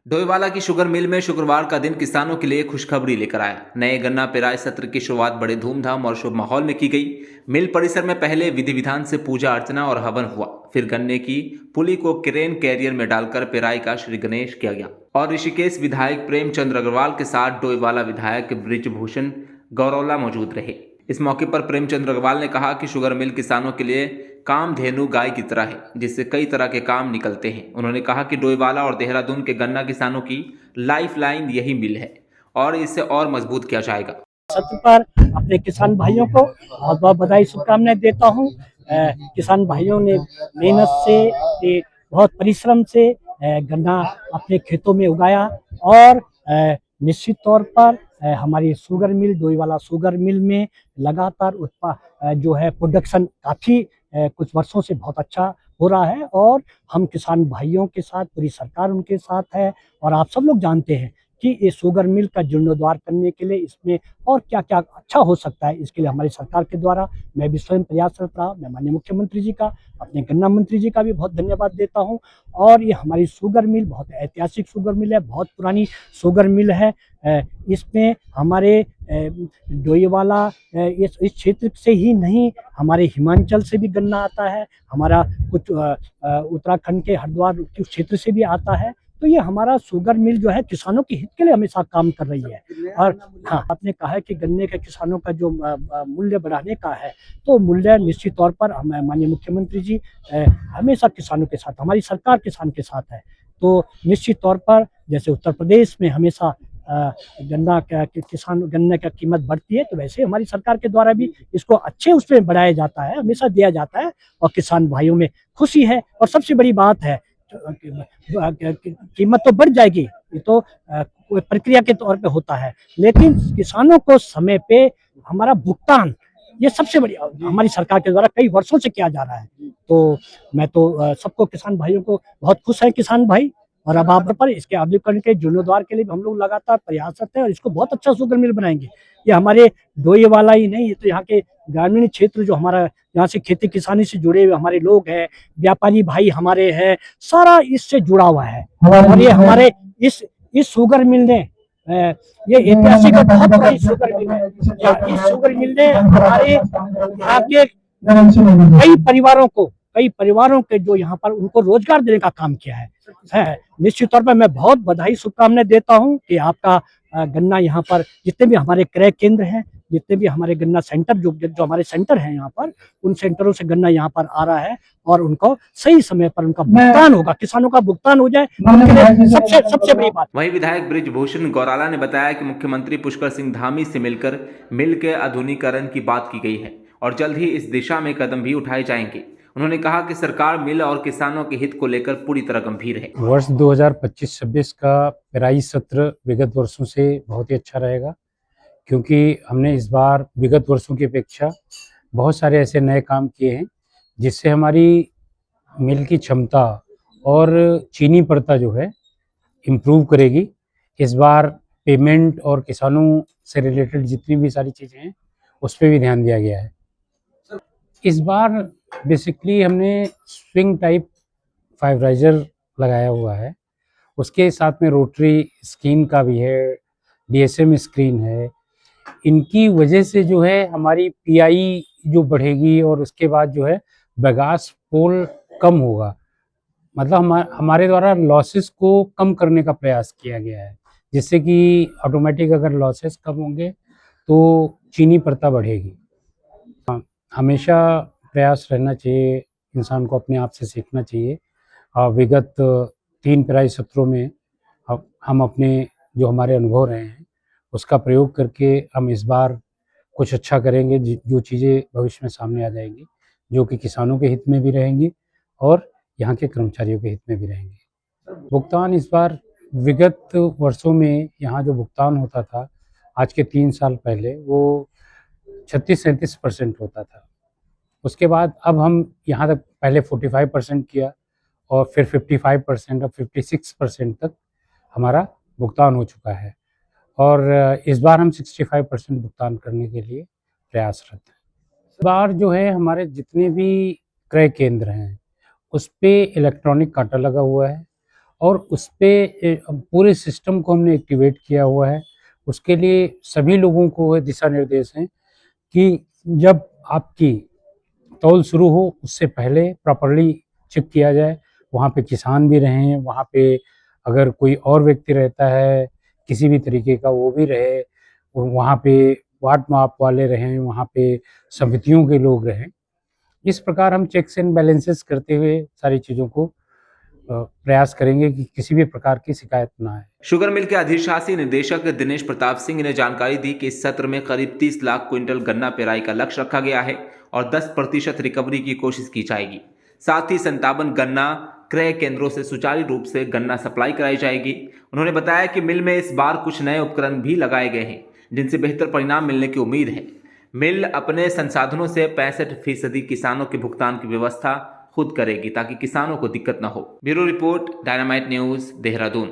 डोईवाला की sugar mill में शुक्रवार का दिन किसानों के लिए खुशखबरी लेकर आया। नए गन्ना पेराई सत्र की शुरुआत बड़े धूमधाम और शुभ माहौल में की गई। मिल परिसर में पहले विधि विधान से पूजा अर्चना और हवन हुआ। फिर गन्ने की पुली को क्रेन कैरियर में डालकर पेराई का श्री गणेश किया गया और ऋषिकेश विधायक प्रेमचंद अग्रवाल के साथ डोईवाला विधायक बृजभूषण गौरौला मौजूद रहे। इस मौके पर प्रेमचंद अग्रवाल ने कहा कि शुगर मिल किसानों के लिए कामधेनु गाय की तरह है, जिससे कई तरह के काम निकलते हैं। उन्होंने कहा कि डोईवाला और देहरादून के गन्ना किसानों की लाइफलाइन यही मिल है और इसे और मजबूत किया जाएगा। सत्र पर अपने किसान भाइयों को बहुत बहुत बधाई शुभकामनाएं देता हूं। किसान भाइयों ने मेहनत से बहुत परिश्रम से गन्ना अपने खेतों में उगाया और निश्चित तौर पर हमारी sugar mill Doiwala sugar mill में लगातार जो है प्रोडक्शन काफ़ी कुछ वर्षों से बहुत अच्छा हो रहा है और हम किसान भाइयों के साथ, पूरी सरकार उनके साथ है। और आप सब लोग जानते हैं कि ये शुगर मिल का जीर्णोद्धार करने के लिए इसमें और क्या-क्या अच्छा हो सकता है, इसके लिए हमारी सरकार के द्वारा मैं भी स्वयं प्रयासरत रहा। मैं माननीय मुख्यमंत्री जी का, अपने गन्ना मंत्री जी का भी बहुत धन्यवाद देता हूँ। और ये हमारी शुगर मिल बहुत ऐतिहासिक शुगर मिल है, बहुत पुरानी शुगर मिल है। इसमें हमारे डोईवाला इस क्षेत्र से ही नहीं, हमारे हिमाचल से भी गन्ना आता है, हमारा कुछ उत्तराखंड के हरिद्वार के क्षेत्र से भी आता है। तो ये हमारा शुगर मिल जो है किसानों के हित के लिए हमेशा काम कर रही है। और हाँ, आपने कहा है कि गन्ने के किसानों का जो मूल्य बढ़ाने का है, तो मूल्य निश्चित तौर पर हम माननीय मुख्यमंत्री जी हमेशा किसानों के साथ, हमारी सरकार किसान के साथ है। तो निश्चित तौर पर जैसे उत्तर प्रदेश में हमेशा गन्ना का किसान गन्ने का कीमत बढ़ती है, तो वैसे हमारी सरकार के द्वारा भी इसको अच्छे उसमें बढ़ाया जाता है, हमेशा दिया जाता है और किसान भाइयों में खुशी है। और सबसे बड़ी बात है, कीमत तो बढ़ जाएगी, ये तो प्रक्रिया के तौर पे होता है, लेकिन किसानों को समय पे हमारा भुगतान, ये सबसे बड़ी हमारी सरकार के द्वारा कई वर्षों से किया जा रहा है। तो मैं तो सबको, किसान भाइयों को बहुत खुश है किसान भाई। और अब आप पर इसके अमलीकरण के जीर्णोद्धार के लिए हम लोग लगातार प्रयासरत हैं और इसको बहुत अच्छा शुगर मिल बनाएंगे। ये हमारे डोईवाला ही नहीं, ये तो यहाँ के ग्रामीण क्षेत्र जो हमारा यहाँ से खेती किसानी से जुड़े हुए हमारे लोग हैं, व्यापारी भाई हमारे हैं, सारा इससे जुड़ा हुआ है। और ये हमारे इस शुगर मिल ने ये ऐतिहासिक और बहुत बड़ी शुगर मिल है। इस शुगर मिल ने हमारे यहाँ के कई परिवारों के जो यहाँ पर उनको रोजगार देने का काम किया है। निश्चित तौर पर मैं बहुत बधाई शुभकामनाएं देता हूँ कि आपका गन्ना यहाँ पर जितने भी हमारे क्रय केंद्र हैं, जितने भी हमारे गन्ना सेंटर जो हमारे सेंटर हैं यहाँ पर, उन सेंटरों से गन्ना यहाँ पर आ रहा है और उनको सही समय पर उनका भुगतान होगा, किसानों का भुगतान हो जाए, उनके लिए सबसे बड़ी बात। वहीं विधायक बृजभूषण गौराला ने बताया कि मुख्यमंत्री पुष्कर सिंह धामी से मिलकर मिल के आधुनिकीकरण की बात की गई है और जल्द ही इस दिशा में कदम भी उठाए जाएंगे। उन्होंने कहा कि सरकार मिल और किसानों के हित को लेकर पूरी तरह गंभीर है। वर्ष 2025-26 का पेराई सत्र विगत वर्षों से बहुत ही अच्छा रहेगा, क्योंकि हमने इस बार विगत वर्षों की अपेक्षा बहुत सारे ऐसे नए काम किए हैं जिससे हमारी मिल की क्षमता और चीनी प्रथा जो है इम्प्रूव करेगी। इस बार पेमेंट और किसानों से रिलेटेड जितनी भी सारी चीज़ें हैं उस पर भी ध्यान दिया गया है। इस बार बेसिकली हमने स्विंग टाइप फाइबराइजर लगाया हुआ है, उसके साथ में रोटरी स्क्रीन का भी है, डीएसएम स्क्रीन है। इनकी वजह से जो है हमारी पीआई जो बढ़ेगी और उसके बाद जो है बगास पोल कम होगा। मतलब हमारे द्वारा लॉसेस को कम करने का प्रयास किया गया है, जिससे कि ऑटोमेटिक अगर लॉसेस कम होंगे तो चीनी प्रथा बढ़ेगी। हमेशा प्रयास रहना चाहिए, इंसान को अपने आप से सीखना चाहिए। विगत 3 पेराई सत्रों में हम अपने जो हमारे अनुभव रहे हैं उसका प्रयोग करके हम इस बार कुछ अच्छा करेंगे, जो चीज़ें भविष्य में सामने आ जाएंगी, जो कि किसानों के हित में भी रहेंगी और यहाँ के कर्मचारियों के हित में भी रहेंगे। भुगतान इस बार विगत वर्षों में यहाँ जो भुगतान होता था, आज के 3 साल पहले वो 36-37% होता था। उसके बाद अब हम यहाँ तक पहले 45% किया और फिर 55% और 56% तक हमारा भुगतान हो चुका है और इस बार हम 65% भुगतान करने के लिए प्रयासरत हैं। इस बार जो है हमारे जितने भी क्रय केंद्र हैं उस पे इलेक्ट्रॉनिक कांटा लगा हुआ है और उस पे पूरे सिस्टम को हमने एक्टिवेट किया हुआ है। उसके लिए सभी लोगों को दिशा निर्देश हैं कि जब आपकी तौल शुरू हो उससे पहले प्रॉपर्ली चेक किया जाए। वहाँ पे किसान भी रहें, वहाँ पे अगर कोई और व्यक्ति रहता है किसी भी तरीके का वो भी रहे, वहाँ पे वार्ड माप वाले रहें, वहाँ पे समितियों के लोग रहें। इस प्रकार हम चेक्स एंड बैलेंसेस करते हुए सारी चीज़ों को प्रयास करेंगे कि किसी भी प्रकार की शिकायत ना आए। शुगर मिल के अधिशासी निदेशक दिनेश प्रताप सिंह ने जानकारी दी कि इस सत्र में करीब 30 लाख क्विंटल गन्ना पेराई का लक्ष्य रखा गया है और 10% रिकवरी की कोशिश की जाएगी। साथ ही 57 गन्ना क्रय केंद्रों से सुचारू रूप से गन्ना सप्लाई कराई जाएगी। उन्होंने बताया कि मिल में इस बार कुछ नए उपकरण भी लगाए गए हैं जिनसे बेहतर परिणाम मिलने की उम्मीद है। मिल अपने संसाधनों से 65% किसानों के भुगतान की व्यवस्था खुद करेगी ताकि किसानों को दिक्कत न हो। Bureau report, dynamite news, Dehradun.